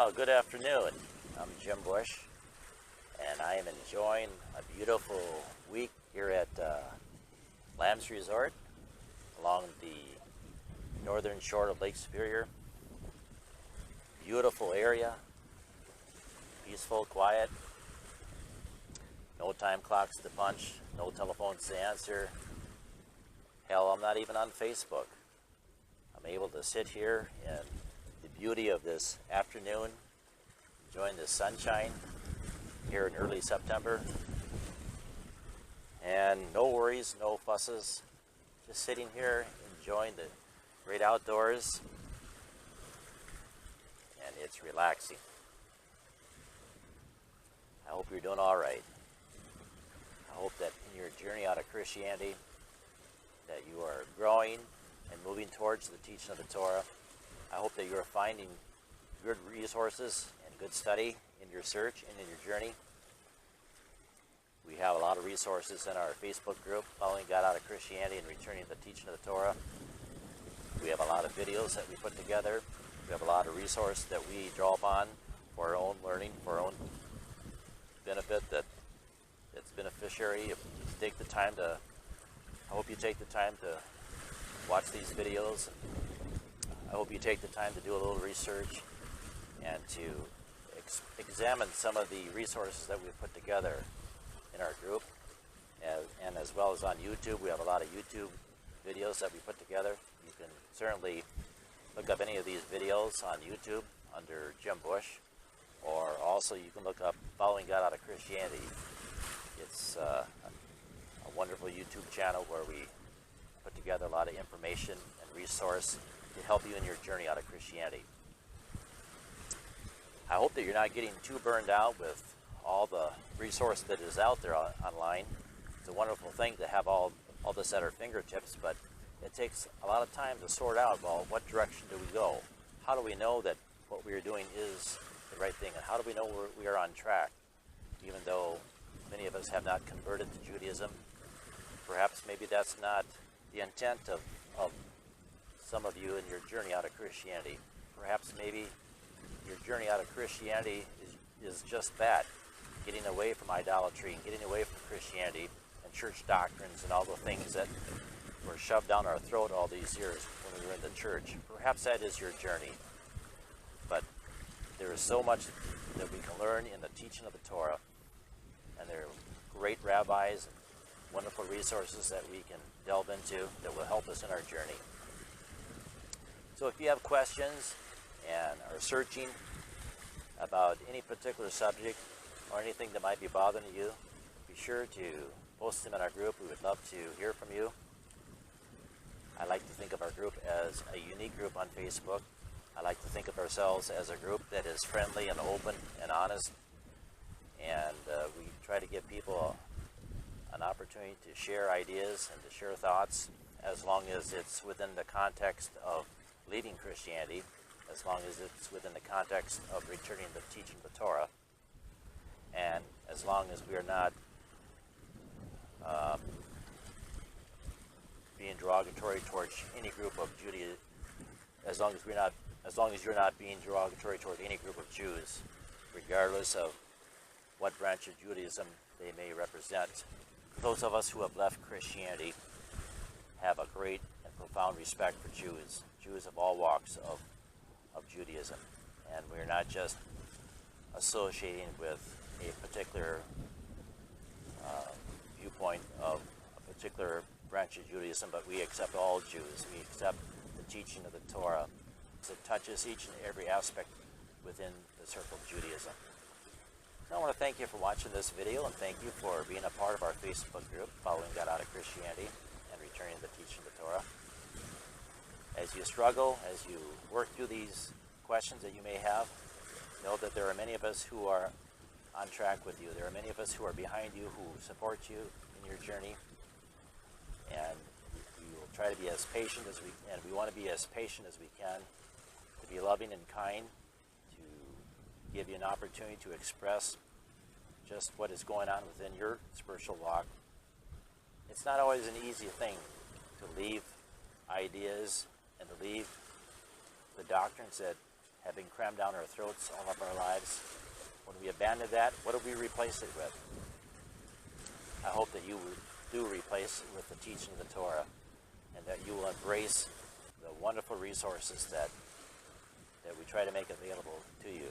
Well, good afternoon. I'm Jim Bush, and I am enjoying a beautiful week here at Lamb's Resort along the northern shore of Lake Superior. Beautiful area, peaceful, quiet, no time clocks to punch, no telephones to answer. Hell, I'm not even on Facebook. I'm able to sit here in the beauty of this afternoon, enjoying the sunshine here in early September, and no worries, no fusses, just sitting here enjoying the great outdoors, and it's relaxing. I hope you're doing all right. I hope that in your journey out of Christianity that you are growing and moving towards the teaching of the Torah. I hope that you are finding good resources and good study in your search and in your journey. We have a lot of resources in our Facebook group, Following God Out of Christianity and Returning to the Teaching of the Torah. We have a lot of videos that we put together. We have a lot of resources that we draw upon for our own learning, for our own benefit, that it's beneficiary. If you take the time to, I hope you take the time to watch these videos. I hope you take the time to do a little research and to examine some of the resources that we've put together in our group. And as well as on YouTube, we have a lot of YouTube videos that we put together. You can certainly look up any of these videos on YouTube under Jim Bush, or also you can look up Following God Out of Christianity. It's a wonderful YouTube channel where we put together a lot of information and resource to help you in your journey out of Christianity. I hope that you're not getting too burned out with all the resource that is out there online. It's a wonderful thing to have all this at our fingertips, but it takes a lot of time to sort out, well, what direction do we go? How do we know that what we are doing is the right thing? And how do we know we are on track? Even though many of us have not converted to Judaism, perhaps maybe that's not the intent of some of you in your journey out of Christianity. Perhaps maybe your journey out of Christianity is just that, getting away from idolatry and getting away from Christianity and church doctrines and all the things that were shoved down our throat all these years when we were in the church. Perhaps that is your journey. But there is so much that we can learn in the teaching of the Torah, and there are great rabbis and wonderful resources that we can delve into that will help us in our journey. So if you have questions and are searching about any particular subject or anything that might be bothering you, be sure to post them in our group. We would love to hear from you. I like to think of our group as a unique group on Facebook. I like to think of ourselves as a group that is friendly and open and honest, and we try to give people an opportunity to share ideas and to share thoughts, as long as it's within the context of leaving Christianity, as long as it's within the context of returning to the teaching of the Torah, and as long as we are not being derogatory towards any group of Judaism, as long as you're not being derogatory toward any group of Jews, regardless of what branch of Judaism they may represent. Those of us who have left Christianity have a great and profound respect for Jews of all walks of Judaism. And we're not just associating with a particular viewpoint of a particular branch of Judaism, but we accept all Jews. We accept the teaching of the Torah. It touches each and every aspect within the circle of Judaism. So I want to thank you for watching this video, and thank you for being a part of our Facebook group, Following God Out of Christianity and Returning to the Teaching of the Torah. As you struggle, as you work through these questions that you may have, know that there are many of us who are on track with you. There are many of us who are behind you, who support you in your journey, and we will try to be as patient as we can. We want to be as patient as we can, to be loving and kind, to give you an opportunity to express just what is going on within your spiritual walk. It's not always an easy thing to leave ideas and to leave the doctrines that have been crammed down our throats all of our lives. When we abandon that, what do we replace it with? I hope that you do replace it with the teaching of the Torah, and that you will embrace the wonderful resources that we try to make available to you.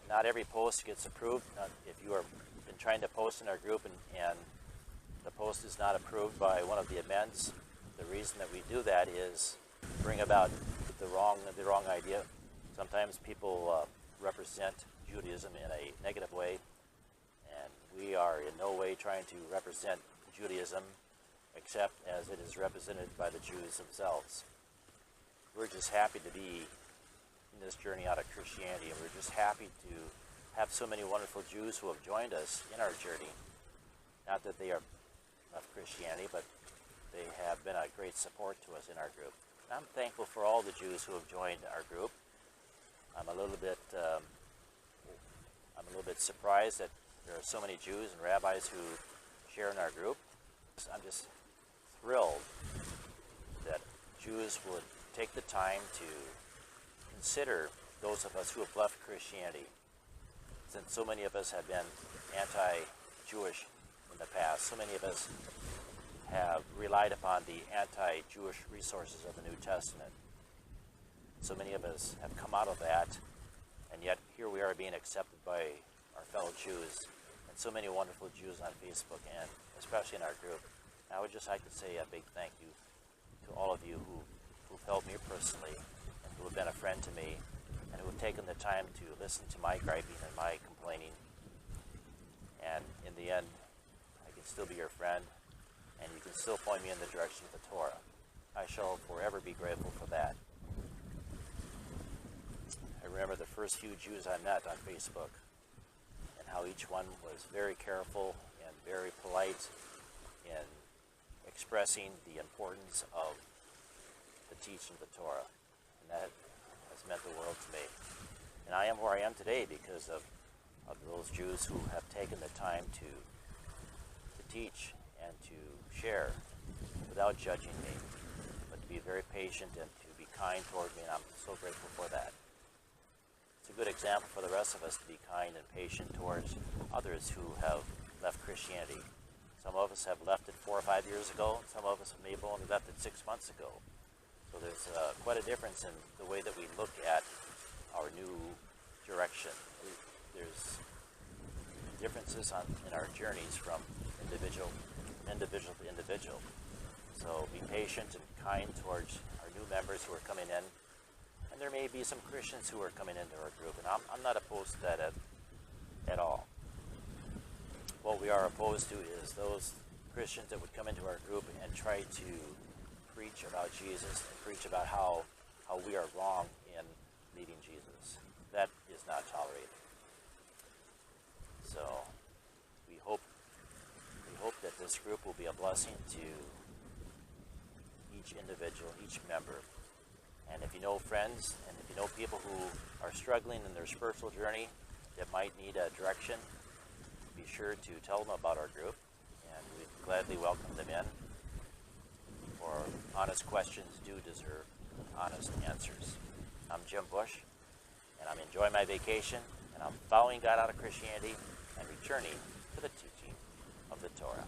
Not every post gets approved. If you have been trying to post in our group and the post is not approved by one of the amends, the reason that we do that is bring about the wrong idea. Sometimes people represent Judaism in a negative way, and we are in no way trying to represent Judaism except as it is represented by the Jews themselves. We're just happy to be in this journey out of Christianity, and we're just happy to have so many wonderful Jews who have joined us in our journey. Not that they are of Christianity, but they have been a great support to us in our group. I'm thankful for all the Jews who have joined our group. I'm a little bit surprised that there are so many Jews and rabbis who share in our group. I'm just thrilled that Jews would take the time to consider those of us who have left Christianity, since so many of us have been anti-Jewish in the past. So many of us have relied upon the anti-Jewish resources of the New Testament. So many of us have come out of that, and yet here we are being accepted by our fellow Jews, and so many wonderful Jews on Facebook, and especially in our group. And I would just like to say a big thank you to all of you who've helped me personally, and who have been a friend to me, and who have taken the time to listen to my griping and my complaining. And in the end, I can still be your friend, and you can still point me in the direction of the Torah. I shall forever be grateful for that. I remember the first few Jews I met on Facebook, and how each one was very careful and very polite in expressing the importance of the teaching of the Torah. And that has meant the world to me. And I am where I am today because of those Jews who have taken the time to teach and to share without judging me, but to be very patient and to be kind toward me, and I'm so grateful for that. It's a good example for the rest of us to be kind and patient towards others who have left Christianity. Some of us have left it 4 or 5 years ago, some of us may have only left it 6 months ago. So there's quite a difference in the way that we look at our new direction. There's differences in our journeys from individual to individual. So be patient and kind towards our new members who are coming in. And there may be some Christians who are coming into our group, and I'm not opposed to that at all. What we are opposed to is those Christians that would come into our group and try to preach about Jesus and preach about how we are wrong in meeting Jesus. That is not tolerated. So we hope that this group will be a blessing to each individual, each member. And if you know friends, and if you know people who are struggling in their spiritual journey that might need a direction, be sure to tell them about our group, and we'd gladly welcome them in. For honest questions do deserve honest answers. I'm Jim Bush, and I'm enjoying my vacation, and I'm following God out of Christianity and returning to the teaching of the Torah.